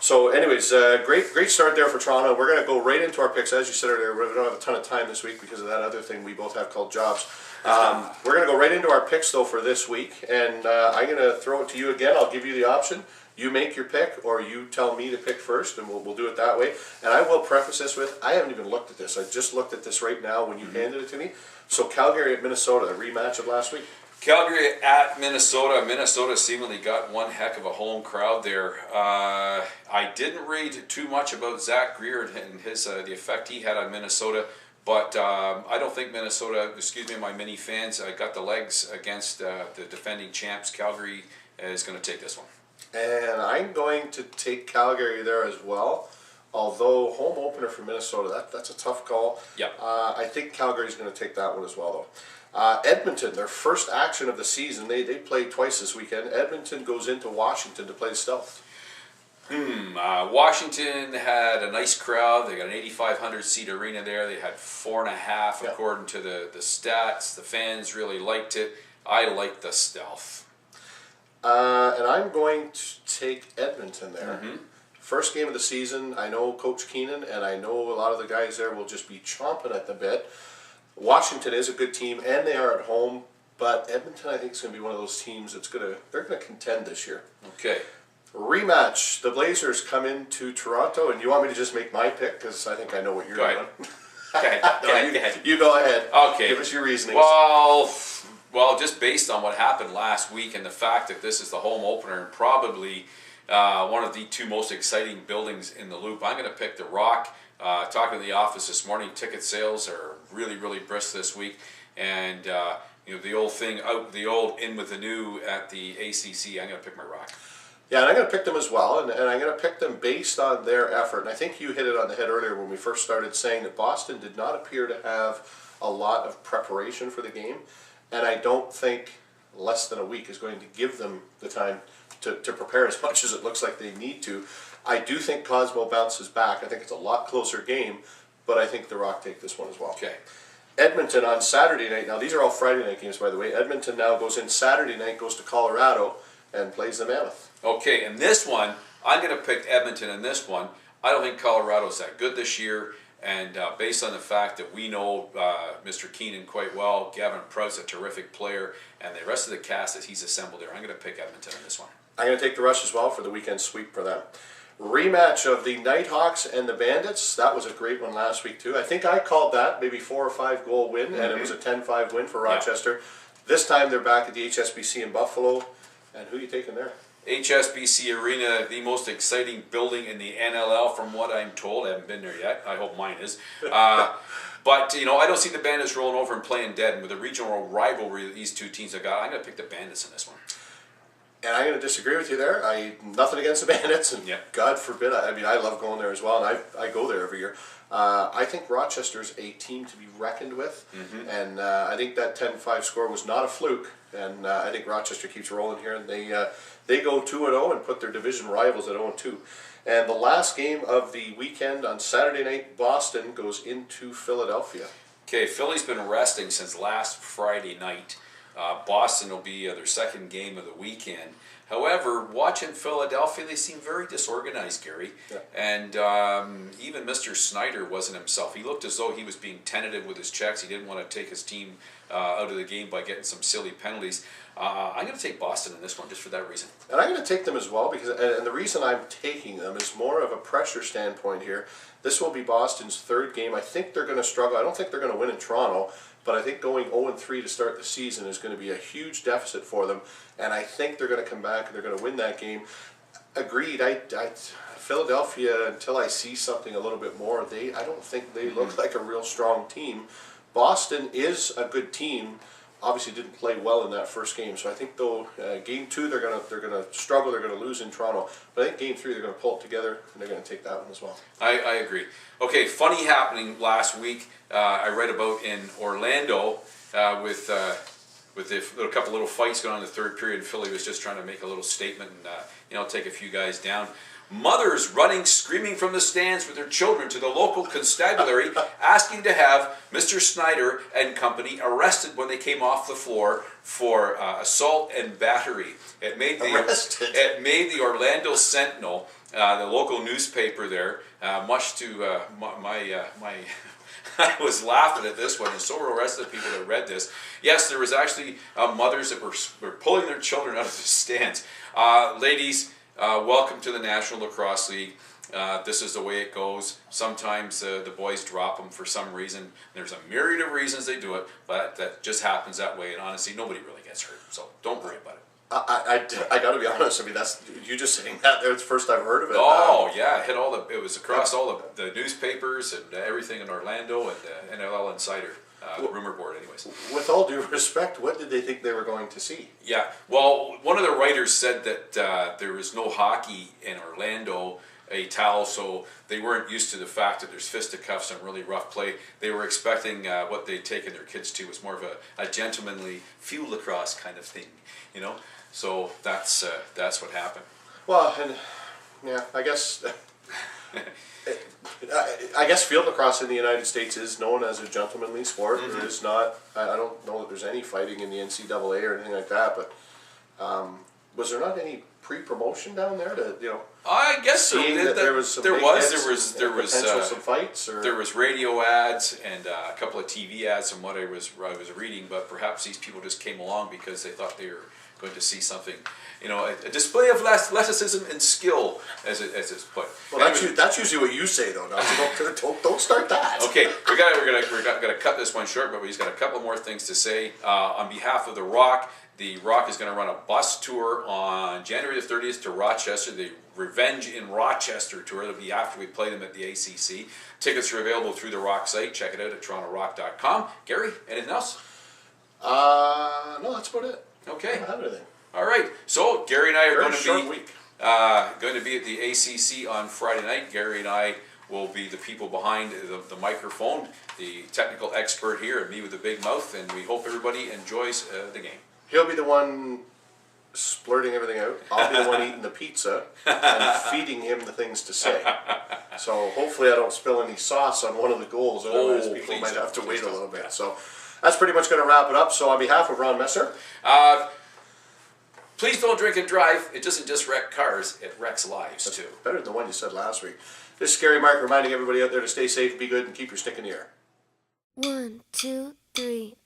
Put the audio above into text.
So anyways, great start there for Toronto. We're going to go right into our picks. As you said earlier, we don't have a ton of time this week because of that other thing we both have called jobs. We're going to go right into our picks, though, for this week. And I'm going to throw it to you again. I'll give you the option. You make your pick, or you tell me to pick first, and we'll do it that way. And I will preface this with, I haven't even looked at this. I just looked at this right now when you handed it to me. So Calgary at Minnesota, a rematch of last week. Calgary at Minnesota. Minnesota seemingly got one heck of a home crowd there. I didn't read too much about Zach Greer and his the effect he had on Minnesota, but I don't think Minnesota, my mini fans, got the legs against the defending champs. Calgary is going to take this one. And I'm going to take Calgary there as well. Although home opener for Minnesota, that's a tough call. Yeah. I think Calgary's going to take that one as well, though. Edmonton, their first action of the season, they played twice this weekend. Edmonton goes into Washington to play the Stealth. Washington had a nice crowd. They got an 8,500 seat arena there. They had 4.5 according to the stats. The fans really liked it. I like the Stealth. And I'm going to take Edmonton there. First game of the season. I know Coach Keenan, and I know a lot of the guys there will just be chomping at the bit. Washington is a good team, and they are at home. But Edmonton, I think, is going to be one of those teams they're going to contend this year. Okay. Rematch. The Blazers come into Toronto, and you want me to just make my pick because I think I know what you're doing. Okay. You go ahead. Okay. Give us your reasoning. Well, just based on what happened last week and the fact that this is the home opener and probably one of the two most exciting buildings in the loop, I'm going to pick the Rock. Talking to the office this morning, ticket sales are really, really brisk this week, and the old thing out, the old in with the new at the ACC. I'm going to pick my Rock. Yeah, and I'm going to pick them as well, and I'm going to pick them based on their effort. And I think you hit it on the head earlier when we first started saying that Boston did not appear to have a lot of preparation for the game, and I don't think less than a week is going to give them the time to prepare as much as it looks like they need to. I do think Cosmo bounces back. I think it's a lot closer game, but I think the Rock take this one as well. Okay. Edmonton on Saturday night. Now, these are all Friday night games, by the way. Edmonton now goes in Saturday night, goes to Colorado, and plays the Mammoth. Okay, and this one, I'm going to pick Edmonton in this one. I don't think Colorado's that good this year, and based on the fact that we know Mr. Keenan quite well, Gavin Prout's a terrific player, and the rest of the cast that he's assembled there, I'm going to pick Edmonton in this one. I'm going to take the Rush as well for the weekend sweep for them. Rematch of the Nighthawks and the Bandits. That was a great one last week, too. I think I called that maybe 4 or 5 goal win, and it was a 10-5 win for Rochester. This time they're back at the HSBC in Buffalo. And who are you taking there? HSBC Arena, the most exciting building in the NLL from what I'm told. I haven't been there yet. I hope mine is. But, I don't see the Bandits rolling over and playing dead. And with the regional rivalry that these two teams have got, I'm going to pick the Bandits in this one. And I'm going to disagree with you there. Nothing against the Bandits, and God forbid. I love going there as well, and I go there every year. I think Rochester's a team to be reckoned with, and I think that 10-5 score was not a fluke. And I think Rochester keeps rolling here, and they go 2-0 and put their division rivals at 0-2. And the last game of the weekend on Saturday night, Boston goes into Philadelphia. Okay, Philly's been resting since last Friday night. Boston will be their second game of the weekend. However, watching Philadelphia, they seem very disorganized, Gary. Yeah. And even Mr. Snyder wasn't himself. He looked as though he was being tentative with his checks. He didn't want to take his team out of the game by getting some silly penalties. I'm going to take Boston in this one just for that reason. And I'm going to take them as well, because, and the reason I'm taking them is more of a pressure standpoint here. This will be Boston's third game. I think they're going to struggle. I don't think they're going to win in Toronto, but I think going 0-3 to start the season is going to be a huge deficit for them, and I think they're going to come back and they're going to win that game. Agreed. Philadelphia, until I see something a little bit more, I don't think they look like a real strong team. Boston is a good team. Obviously didn't play well in that first game, so I think though game 2 they're gonna struggle. They're gonna lose in Toronto, but I think game 3 they're gonna pull it together and they're gonna take that one as well. I agree. Okay, funny happening last week. I read about in Orlando with a couple little fights going on in the third period. Philly was just trying to make a little statement and take a few guys down. Mothers running, screaming from the stands with their children to the local constabulary, asking to have Mr. Snyder and company arrested when they came off the floor for assault and battery. It made the Orlando Sentinel, the local newspaper there, much to my I was laughing at this one, and so were the rest of the people that read this. Yes, there was actually mothers that were pulling their children out of the stands. Ladies, welcome to the National Lacrosse League. This is the way it goes. Sometimes the boys drop them for some reason. There's a myriad of reasons they do it, but that just happens that way. And honestly, nobody really gets hurt, so don't worry about it. I got to be honest. I mean, that's you just saying that. It's the first I've heard of it. Oh yeah, it was across all the newspapers and everything in Orlando and NLL Insider. Rumor board, anyways. With all due respect, what did they think they were going to see? Yeah, well, one of the writers said that there was no hockey in Orlando, so they weren't used to the fact that there's fisticuffs and really rough play. They were expecting what they'd taken their kids to was more of a gentlemanly field lacrosse kind of thing, you know. So that's what happened. Well, and yeah, I guess. I guess field lacrosse in the United States is known as a gentlemanly sport. Mm-hmm. There is not. I don't know that there's any fighting in the NCAA or anything like that. But was there not any pre-promotion down there to I guess so. There was some fights. Or? There was radio ads and a couple of TV ads from what I was reading. But perhaps these people just came along because they thought they were going to see something, a display of athleticism and skill, as it's put. Well, that's usually what you say, though. No, don't start that. Okay, we're gonna cut this one short, but we've got a couple more things to say on behalf of the Rock. The Rock is going to run a bus tour on January the 30th to Rochester. The Revenge in Rochester tour. It'll be after we play them at the ACC. Tickets are available through the Rock site. Check it out at torontorock.com. Gary, anything else? No, that's about it. Okay. I don't have anything. All right. So Gary and I are going to be at the ACC on Friday night. Gary and I will be the people behind the microphone, the technical expert here, and me with the big mouth. And we hope everybody enjoys the game. He'll be the one splurting everything out. I'll be the one eating the pizza and feeding him the things to say. So hopefully I don't spill any sauce on one of the goals. Otherwise people might have to wait a little bit. So that's pretty much going to wrap it up. So on behalf of Ron Messer, please don't drink and drive. It doesn't just wreck cars, it wrecks lives too. Better than the one you said last week. This is Scary Mark reminding everybody out there to stay safe, be good, and keep your stick in the air. 1, 2, 3